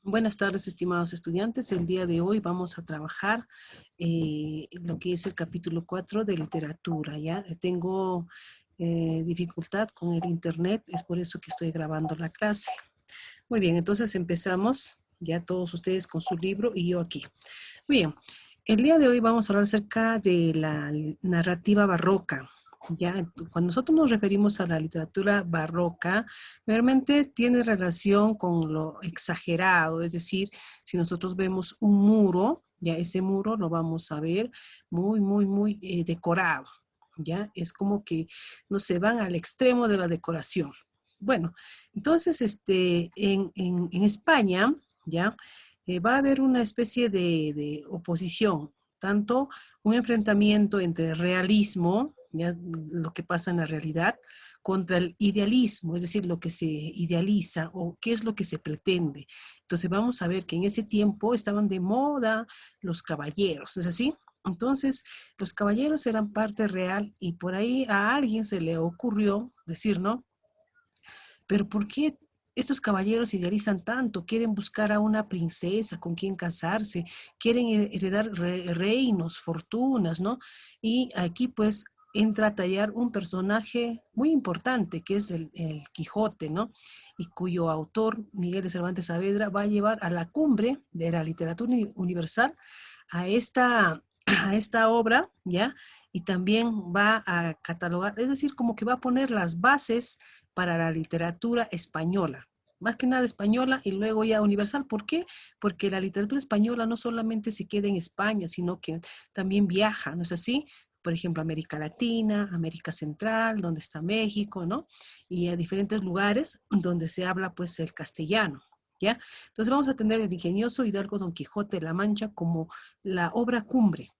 Buenas tardes, estimados estudiantes. El día de hoy vamos a trabajar lo que es el capítulo 4 de literatura. Ya tengo dificultad con el internet, es por eso que estoy grabando la clase. Muy bien, entonces empezamos ya todos ustedes con su libro y yo aquí. Muy bien, el día de hoy vamos a hablar acerca de la narrativa barroca. Ya, cuando nosotros nos referimos a la literatura barroca, realmente tiene relación con lo exagerado, es decir, si nosotros vemos un muro, ya ese muro lo vamos a ver muy decorado, ya, es como que no se van al extremo de la decoración. Bueno, entonces, en España, ya, va a haber una especie de oposición, tanto un enfrentamiento entre realismo, ya, lo que pasa en la realidad, contra el idealismo, es decir, lo que se idealiza o qué es lo que se pretende. Entonces vamos a ver que en ese tiempo estaban de moda los caballeros, ¿es así? Entonces, los caballeros eran parte real y por ahí a alguien se le ocurrió decir, ¿no? Pero ¿por qué estos caballeros idealizan tanto? Quieren buscar a una princesa con quien casarse, quieren heredar reinos, fortunas, ¿no? Y aquí pues entra a tallar un personaje muy importante, que es el Quijote, ¿no? Y cuyo autor, Miguel de Cervantes Saavedra, va a llevar a la cumbre de la literatura universal a esta obra, ¿ya? Y también va a catalogar, es decir, como que va a poner las bases para la literatura española, más que nada española y luego ya universal. ¿Por qué? Porque la literatura española no solamente se queda en España, sino que también viaja, ¿no es así? Por ejemplo, América Latina, América Central, donde está México, ¿no? Y a diferentes lugares donde se habla pues el castellano, ¿ya? Entonces vamos a tener el ingenioso Hidalgo Don Quijote de la Mancha como la obra cumbre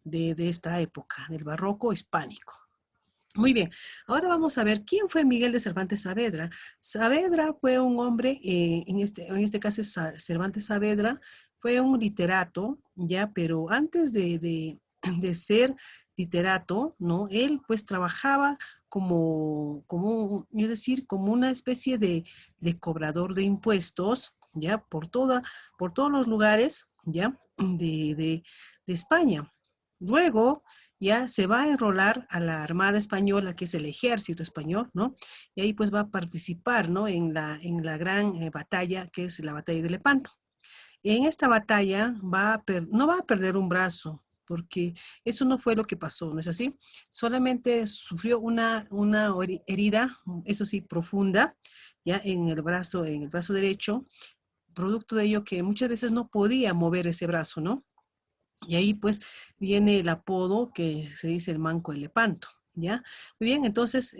de esta época, del barroco hispánico. Muy bien, ahora vamos a ver quién fue Miguel de Cervantes Saavedra. Saavedra fue un hombre, en este caso Cervantes Saavedra, fue un literato, ya, pero antes de ser literato, ¿no? Él pues trabajaba es decir, como una especie de cobrador de impuestos, ya, por todos los lugares, ya, de España. Luego, ya se va a enrolar a la Armada Española, que es el ejército español, ¿no? Y ahí pues va a participar, ¿no? En la gran batalla, que es la batalla de Lepanto. En esta batalla no va a perder un brazo, porque eso no fue lo que pasó, ¿no es así? Solamente sufrió una herida, eso sí, profunda, ya en el brazo derecho, producto de ello que muchas veces no podía mover ese brazo, ¿no? Y ahí pues viene el apodo que se dice el Manco de Lepanto, ¿ya? Muy bien, entonces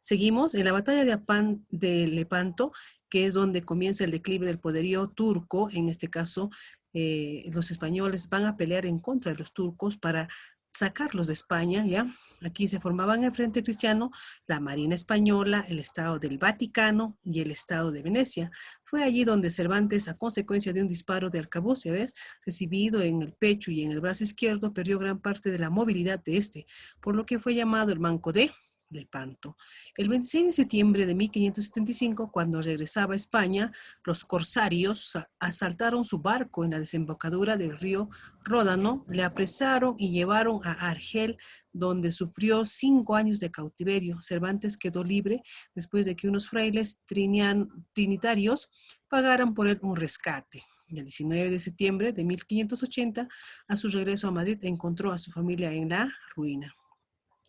seguimos en la batalla de Lepanto, que es donde comienza el declive del poderío turco. En este caso, los españoles van a pelear en contra de los turcos para sacarlos de España, ¿ya? Aquí se formaban el Frente Cristiano, la Marina Española, el Estado del Vaticano y el Estado de Venecia. Fue allí donde Cervantes, a consecuencia de un disparo de arcabuz, ¿ves?, recibido en el pecho y en el brazo izquierdo, perdió gran parte de la movilidad de este, por lo que fue llamado el Manco de Lepanto. El 26 de septiembre de 1575, cuando regresaba a España, los corsarios asaltaron su barco en la desembocadura del río Ródano, le apresaron y llevaron a Argel, donde sufrió 5 años de cautiverio. Cervantes quedó libre después de que unos frailes trinitarios pagaran por él un rescate. El 19 de septiembre de 1580, a su regreso a Madrid, encontró a su familia en la ruina.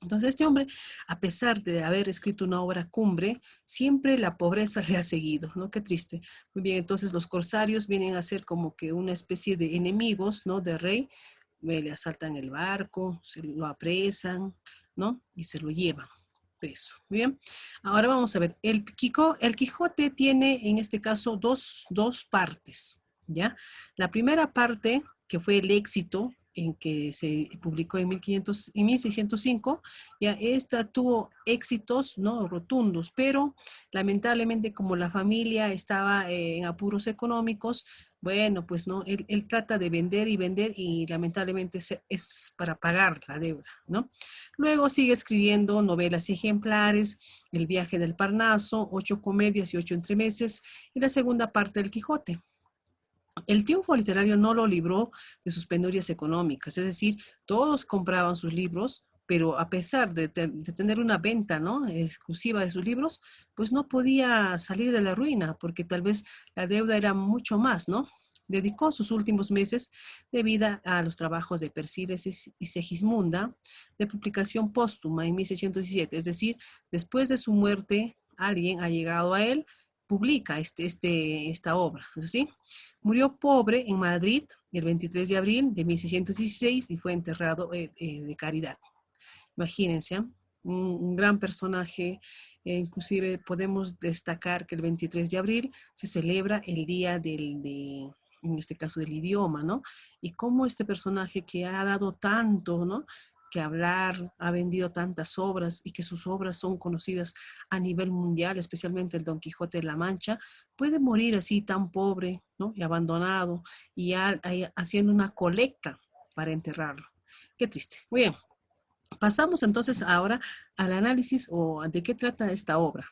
Entonces este hombre, a pesar de haber escrito una obra cumbre, siempre la pobreza le ha seguido, ¿no? Qué triste. Muy bien, entonces los corsarios vienen a ser como que una especie de enemigos, ¿no?, de rey. Le asaltan el barco, se lo apresan, ¿no? Y se lo llevan preso. Muy bien, ahora vamos a ver, el Quijote tiene en este caso dos partes, ¿ya? La primera parte, que fue el éxito, en que se publicó en 1605, ya esta tuvo éxitos, ¿no?, rotundos, pero lamentablemente como la familia estaba en apuros económicos, Bueno, pues no, él trata de vender y vender y lamentablemente es para pagar la deuda, ¿no? Luego sigue escribiendo novelas ejemplares, El viaje del Parnaso, 8 comedias y 8 entremeses y la segunda parte del Quijote. El triunfo literario no lo libró de sus penurias económicas, es decir, todos compraban sus libros, pero a pesar de tener una venta, ¿no?, exclusiva de sus libros, pues no podía salir de la ruina, porque tal vez la deuda era mucho más, ¿no? Dedicó sus últimos meses de vida a los trabajos de Persíles y Segismunda, de publicación póstuma en 1617, es decir, después de su muerte, alguien ha llegado a él, publica esta obra, ¿es así? Murió pobre en Madrid el 23 de abril de 1616 y fue enterrado de caridad. Imagínense, ¿eh? Un gran personaje, inclusive podemos destacar que el 23 de abril se celebra el día en este caso del idioma, ¿no? Y cómo este personaje que ha dado tanto, ¿no?, que hablar, ha vendido tantas obras y que sus obras son conocidas a nivel mundial, especialmente el Don Quijote de la Mancha, puede morir así tan pobre, ¿no?, y abandonado y haciendo una colecta para enterrarlo. Qué triste. Muy bien. Pasamos entonces ahora al análisis o de qué trata esta obra.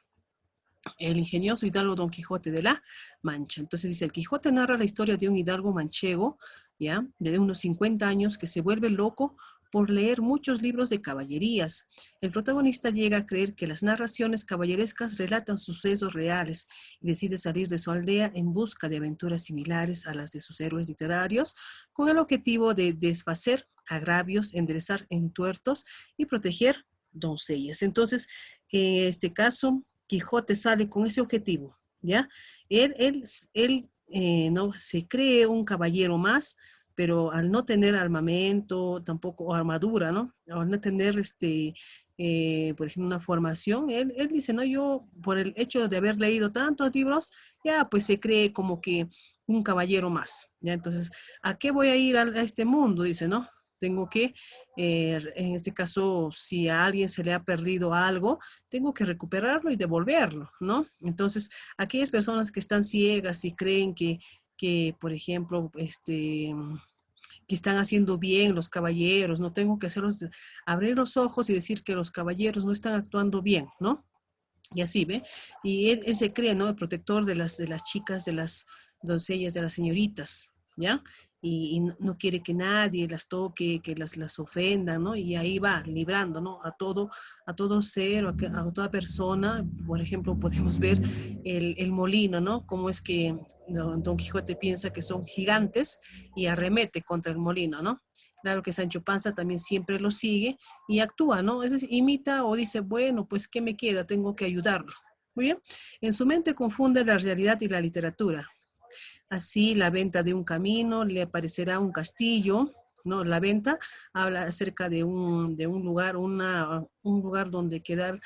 El ingenioso hidalgo Don Quijote de la Mancha. Entonces dice, el Quijote narra la historia de un hidalgo manchego, ¿ya?, de unos 50 años que se vuelve loco por leer muchos libros de caballerías. El protagonista llega a creer que las narraciones caballerescas relatan sucesos reales y decide salir de su aldea en busca de aventuras similares a las de sus héroes literarios, con el objetivo de desfacer agravios, enderezar entuertos y proteger doncellas. Entonces, en este caso, Quijote sale con ese objetivo, ¿ya? Él no se cree un caballero más, pero al no tener armamento, tampoco o armadura, ¿no? Al no tener, por ejemplo, una formación, él dice, no, yo por el hecho de haber leído tantos libros, ya pues se cree como que un caballero más, ¿ya? Entonces, ¿a qué voy a ir a este mundo? Dice, ¿no? Tengo que, en este caso, si a alguien se le ha perdido algo, tengo que recuperarlo y devolverlo, ¿no? Entonces, aquellas personas que están ciegas y creen por ejemplo, que están haciendo bien los caballeros, no tengo que hacerlos, abrir los ojos y decir que los caballeros no están actuando bien, ¿no? Y así, ¿ve? Y él se cree, ¿no?, el protector de las chicas, de las doncellas, de las señoritas, ¿ya? Y no quiere que nadie las toque, que las ofenda, ¿no? Y ahí va, librando, ¿no?, a todo ser, a toda persona. Por ejemplo, podemos ver el molino, ¿no? Cómo es que Don Quijote piensa que son gigantes y arremete contra el molino, ¿no? Claro que Sancho Panza también siempre lo sigue y actúa, ¿no? Es decir, imita o dice, bueno, pues, ¿qué me queda? Tengo que ayudarlo. Muy bien. En su mente confunde la realidad y la literatura. Así, la venta de un camino, le aparecerá un castillo, ¿no? La venta habla acerca de un lugar, un lugar donde quedar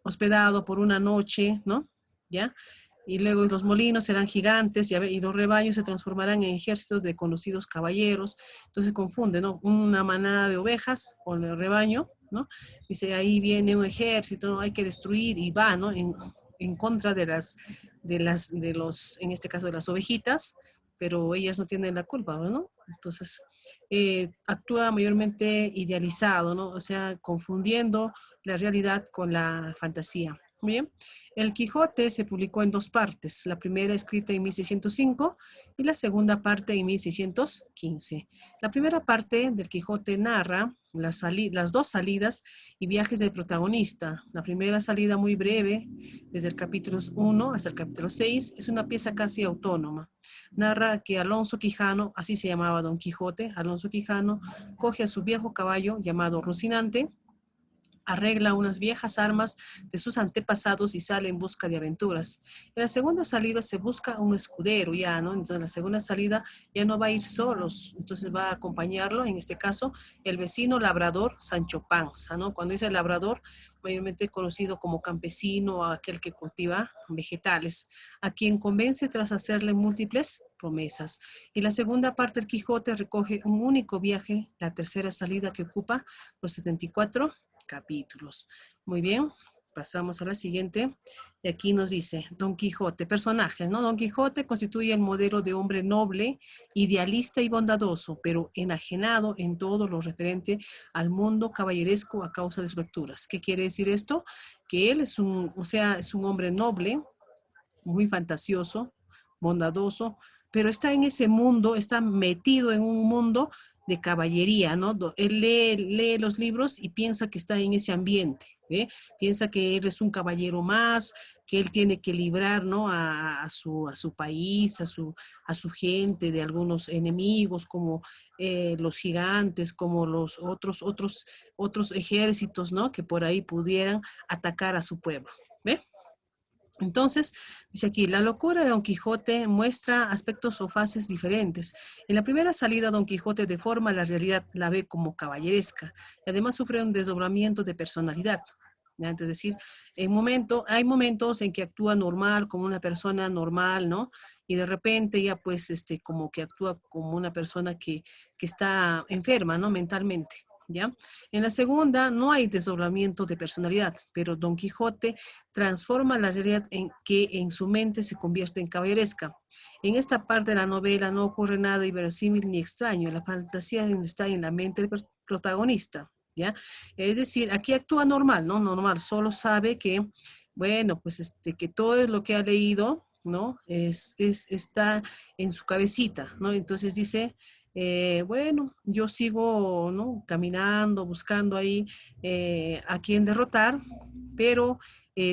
hospedado por una noche, ¿no? ¿Ya? Y luego los molinos serán gigantes y los rebaños se transformarán en ejércitos de conocidos caballeros. Entonces confunde, ¿no? Una manada de ovejas con el rebaño, ¿no? Dice, ahí viene un ejército, ¿no?, hay que destruir y va, ¿no?, en contra en este caso de las ovejitas, pero ellas no tienen la culpa, ¿no? Entonces, actúa mayormente idealizado, ¿no? O sea, confundiendo la realidad con la fantasía. Muy bien. El Quijote se publicó en dos partes, la primera escrita en 1605 y la segunda parte en 1615. La primera parte del Quijote narra las dos salidas y viajes del protagonista. La primera salida muy breve, desde el capítulo 1 hasta el capítulo 6, es una pieza casi autónoma. Narra que Alonso Quijano, así se llamaba Don Quijote, Alonso Quijano, coge a su viejo caballo llamado Rocinante, arregla unas viejas armas de sus antepasados y sale en busca de aventuras. En la segunda salida se busca un escudero ya, ¿no? Entonces en la segunda salida ya no va a ir solos, entonces va a acompañarlo, en este caso, el vecino labrador Sancho Panza, ¿no? Cuando dice labrador, mayormente conocido como campesino, aquel que cultiva vegetales, a quien convence tras hacerle múltiples promesas. Y la segunda parte del Quijote recoge un único viaje, la tercera salida que ocupa los 74 capítulos. Muy bien, Pasamos a la siguiente. Y aquí nos dice Don Quijote, personajes, ¿no? Don Quijote constituye el modelo de hombre noble, idealista y bondadoso, pero enajenado en todo lo referente al mundo caballeresco a causa de sus lecturas. ¿Qué quiere decir esto? Que él es es un hombre noble, muy fantasioso, bondadoso, pero está en ese mundo, está metido en un mundo de caballería, ¿no? Él lee los libros y piensa que está en ese ambiente, ¿ve? Piensa que él es un caballero más, que él tiene que librar, ¿no? A su país, a su gente de algunos enemigos como los gigantes, como los otros ejércitos, ¿no? Que por ahí pudieran atacar a su pueblo, ¿ve? Entonces, dice aquí, la locura de Don Quijote muestra aspectos o fases diferentes. En la primera salida, Don Quijote deforma la realidad, la ve como caballeresca y además sufre un desdoblamiento de personalidad. ¿Ya? Es decir, hay momentos en que actúa normal, como una persona normal, ¿no? Y de repente ya pues como que actúa como una persona que está enferma, ¿no? Mentalmente. ¿Ya? En la segunda no hay desdoblamiento de personalidad, pero Don Quijote transforma la realidad en que en su mente se convierte en caballeresca. En esta parte de la novela no ocurre nada inverosímil ni extraño, la fantasía está en la mente del protagonista, ¿ya? Es decir, aquí actúa normal, ¿no? Normal, solo sabe que, bueno, pues que todo lo que ha leído, ¿no? Está en su cabecita, ¿no? Entonces dice, bueno, yo sigo, ¿no? Caminando, buscando ahí a quien derrotar, pero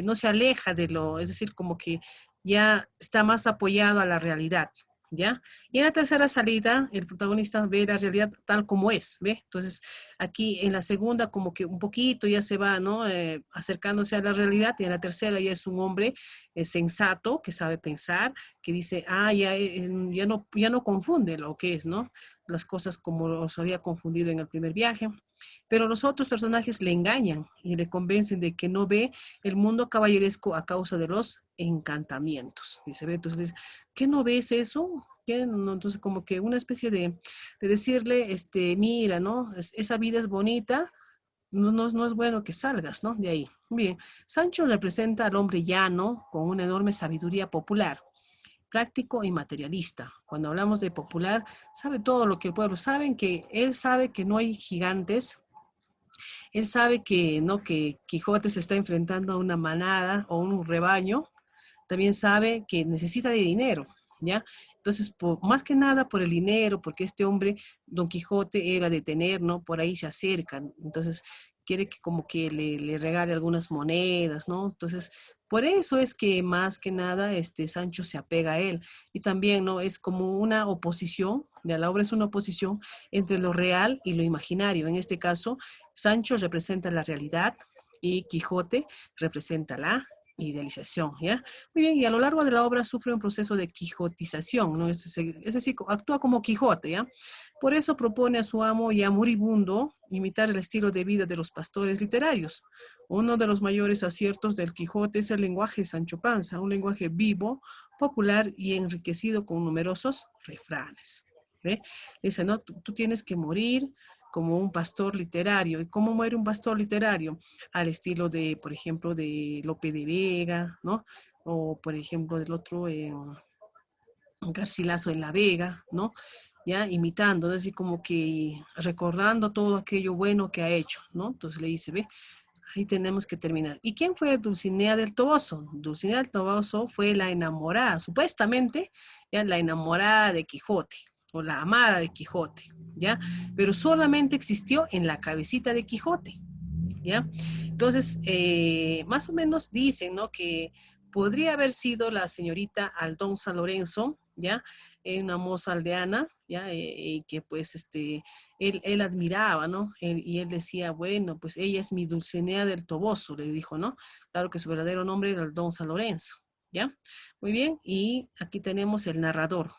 no se aleja de es decir, como que ya está más apoyado a la realidad, ¿ya? Y en la tercera salida, el protagonista ve la realidad tal como es, ¿ve? Entonces, aquí en la segunda como que un poquito ya se va, ¿no? Acercándose a la realidad, y en la tercera ya es un hombre sensato, que sabe pensar, que dice, ya no confunde lo que es, ¿no? Las cosas como los había confundido en el primer viaje. Pero los otros personajes le engañan y le convencen de que no ve el mundo caballeresco a causa de los encantamientos. Dice, entonces, ¿qué no ves eso? ¿Qué? No, entonces, como que una especie de decirle, mira, ¿no? Esa vida es bonita, no es bueno que salgas, ¿no? De ahí. Bien, Sancho representa al hombre llano con una enorme sabiduría popular, práctico y materialista. Cuando hablamos de popular, sabe todo lo que el pueblo sabe, él sabe que no hay gigantes. Él sabe que, ¿no? Que Quijote se está enfrentando a una manada o un rebaño. También sabe que necesita de dinero, ¿ya? Entonces, más que nada por el dinero, porque este hombre, Don Quijote, era de tener, ¿no? Por ahí se acercan. Entonces, quiere que como que le regale algunas monedas, ¿no? Entonces, por eso es que más que nada Sancho se apega a él. Y también, ¿no? Es como una oposición, de la obra es una oposición entre lo real y lo imaginario. En este caso, Sancho representa la realidad y Quijote representa la idealización, ¿ya? Muy bien, y a lo largo de la obra sufre un proceso de quijotización, ¿no? Es decir, actúa como Quijote, ¿ya? Por eso propone a su amo ya moribundo imitar el estilo de vida de los pastores literarios. Uno de los mayores aciertos del Quijote es el lenguaje de Sancho Panza, un lenguaje vivo, popular y enriquecido con numerosos refranes. ¿Ve? Dice, no, tú tienes que morir como un pastor literario. ¿Y cómo muere un pastor literario? Al estilo de, por ejemplo, de Lope de Vega, ¿no? O, por ejemplo, del otro Garcilaso de la Vega, ¿no? Ya imitando, ¿no? Así como que recordando todo aquello bueno que ha hecho, ¿no? Entonces le dice, ve, ahí tenemos que terminar. ¿Y quién fue Dulcinea del Toboso? Dulcinea del Toboso fue la enamorada, supuestamente, ya la enamorada de Quijote, o la amada de Quijote, ¿ya? Pero solamente existió en la cabecita de Quijote, ¿ya? Entonces, más o menos dicen, ¿no? Que podría haber sido la señorita Aldonza Lorenzo, ¿ya? Una moza aldeana, ¿ya? Y que pues él admiraba, ¿no? Y él decía, bueno, pues ella es mi Dulcinea del Toboso, le dijo, ¿no? Claro que su verdadero nombre era Aldonza Lorenzo, ¿ya? Muy bien, y aquí tenemos el narrador,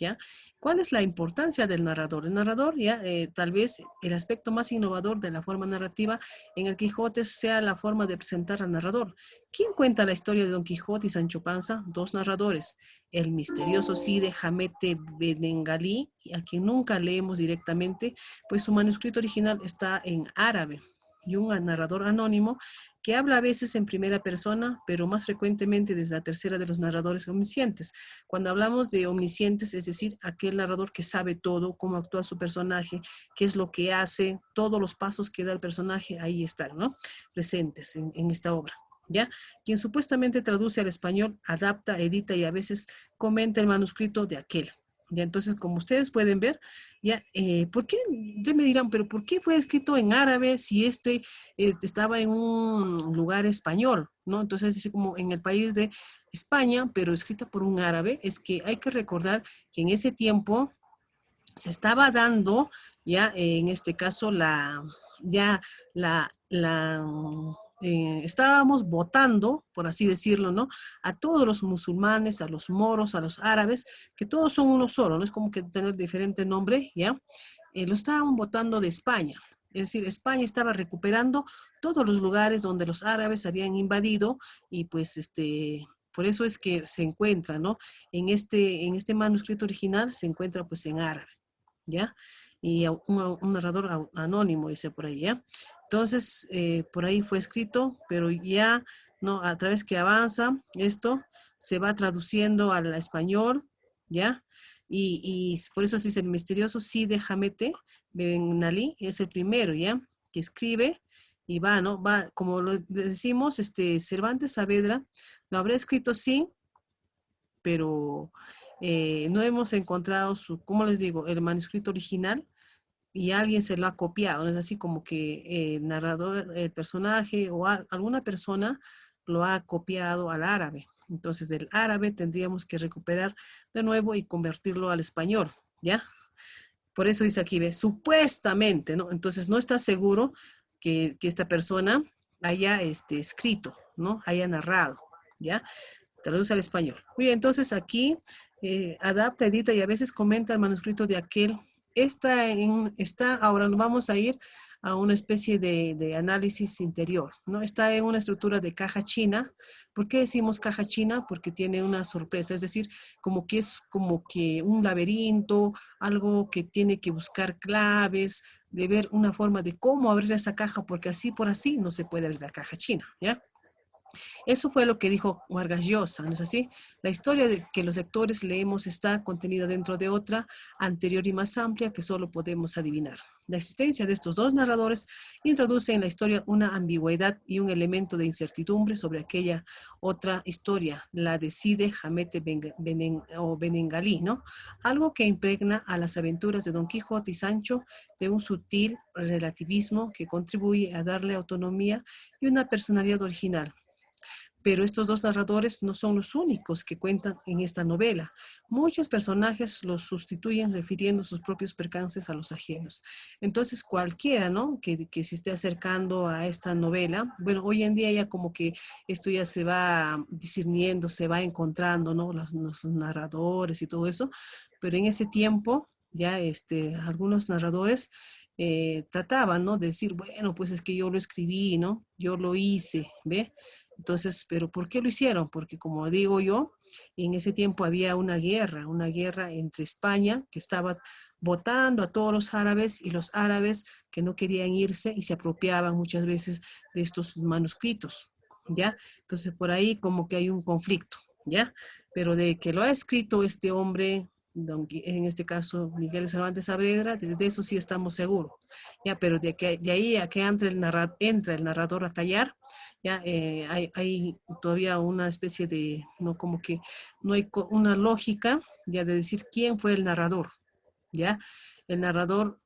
¿ya? ¿Cuál es la importancia del narrador? El narrador, ya, tal vez el aspecto más innovador de la forma narrativa en el Quijote sea la forma de presentar al narrador. ¿Quién cuenta la historia de Don Quijote y Sancho Panza? Dos narradores, el misterioso Cide Hamete Benengalí, a quien nunca leemos directamente, pues su manuscrito original está en árabe, y un narrador anónimo que habla a veces en primera persona, pero más frecuentemente desde la tercera de los narradores omniscientes. Cuando hablamos de omniscientes, es decir, aquel narrador que sabe todo, cómo actúa su personaje, qué es lo que hace, todos los pasos que da el personaje, ahí están, ¿no? Presentes en esta obra. ¿Ya? Quien supuestamente traduce al español, adapta, edita y a veces comenta el manuscrito de aquel. Ya, entonces, como ustedes pueden ver, ya, ¿por qué? Ustedes me dirán, pero ¿por qué fue escrito en árabe si estaba en un lugar español? ¿No? Entonces, dice como en el país de España, pero escrito por un árabe, es que hay que recordar que en ese tiempo se estaba dando, ya, en este caso, ya, estábamos votando, por así decirlo, ¿no? A todos los musulmanes, a los moros, a los árabes, que todos son uno solo, no es como que tener diferente nombre, ¿ya? Lo estaban votando de España. Es decir, España estaba recuperando todos los lugares donde los árabes habían invadido y pues por eso es que se encuentra, ¿no? En este manuscrito original se encuentra pues en árabe. ¿Ya? Y un narrador anónimo, dice por ahí, ¿ya? Entonces, por ahí fue escrito, pero ya, ¿no? A través que avanza esto, se va traduciendo al español, ¿ya? Y por eso se dice el misterioso Cide Hamete Ben Ali, es el primero, ¿ya? Que escribe y va, ¿no? Va, como lo decimos, Cervantes Saavedra lo habrá escrito sí, pero no hemos encontrado ¿cómo les digo? El manuscrito original y alguien se lo ha copiado. ¿No? Es así como que el narrador, el personaje o alguna persona lo ha copiado al árabe. Entonces, del árabe tendríamos que recuperar de nuevo y convertirlo al español, ¿ya? Por eso dice aquí, ve, supuestamente, ¿no? Entonces, no está seguro que esta persona haya escrito, ¿no? Haya narrado, ¿ya? Traduce al español. Muy bien, entonces aquí adapta, edita y a veces comenta el manuscrito de aquel. Ahora nos vamos a ir a una especie de análisis interior, ¿no? Está en una estructura de caja china. ¿Por qué decimos caja china? Porque tiene una sorpresa, es decir, como que es como que un laberinto, algo que tiene que buscar claves, de ver una forma de cómo abrir esa caja, porque así por así no se puede abrir la caja china, ¿ya? Eso fue lo que dijo Vargas Llosa, ¿no es así? La historia de que los lectores leemos está contenida dentro de otra, anterior y más amplia, que solo podemos adivinar. La existencia de estos dos narradores introduce en la historia una ambigüedad y un elemento de incertidumbre sobre aquella otra historia, la de Cide Hamete Benengalí, ¿no? Algo que impregna a las aventuras de Don Quijote y Sancho de un sutil relativismo que contribuye a darle autonomía y una personalidad original. Pero estos dos narradores no son los únicos que cuentan en esta novela. Muchos personajes los sustituyen refiriendo sus propios percances a los ajenos. Entonces cualquiera, ¿no? Que se esté acercando a esta novela, bueno, hoy en día ya como que esto ya se va discerniendo, se va encontrando, ¿no? Los narradores y todo eso, pero en ese tiempo ya algunos narradores trataban, ¿no? De decir, bueno, pues es que yo lo escribí, ¿no? Yo lo hice, ¿ve? Entonces, ¿pero por qué lo hicieron? Porque como digo yo, en ese tiempo había una guerra entre España, que estaba votando a todos los árabes, y los árabes que no querían irse y se apropiaban muchas veces de estos manuscritos, ¿ya? Entonces, por ahí como que hay un conflicto, ¿ya? Pero de que lo ha escrito este hombre, en este caso Miguel Cervantes Saavedra, de eso sí estamos seguros, ¿ya? Pero de ahí a que entra el narrador a tallar, ya hay todavía una especie de, no como que no hay una lógica ya de decir quién fue el narrador, ya. El narrador,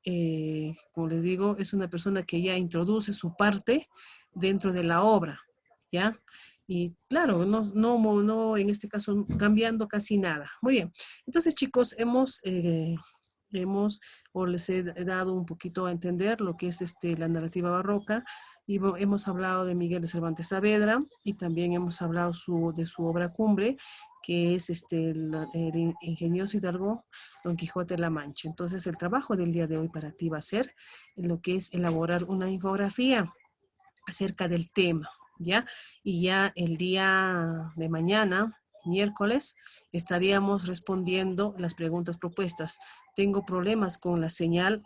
como les digo, es una persona que ya introduce su parte dentro de la obra, ya. Y claro, no en este caso cambiando casi nada. Muy bien. Entonces, chicos, o les he dado un poquito a entender lo que es la narrativa barroca, y hemos hablado de Miguel de Cervantes Saavedra y también hemos hablado de su obra cumbre, que es el ingenioso hidalgo Don Quijote de la Mancha. Entonces, el trabajo del día de hoy para ti va a ser lo que es elaborar una infografía acerca del tema, ¿ya? Y ya el día de mañana, miércoles, estaríamos respondiendo las preguntas propuestas. Tengo problemas con la señal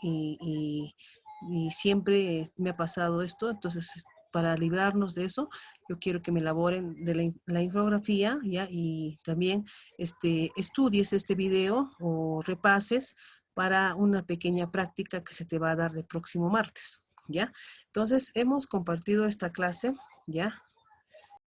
y siempre me ha pasado esto. Entonces, para librarnos de eso, yo quiero que me elaboren de la infografía, ¿ya? Y también estudies este video o repases para una pequeña práctica que se te va a dar el próximo martes, ¿ya? Entonces, hemos compartido esta clase, ¿ya?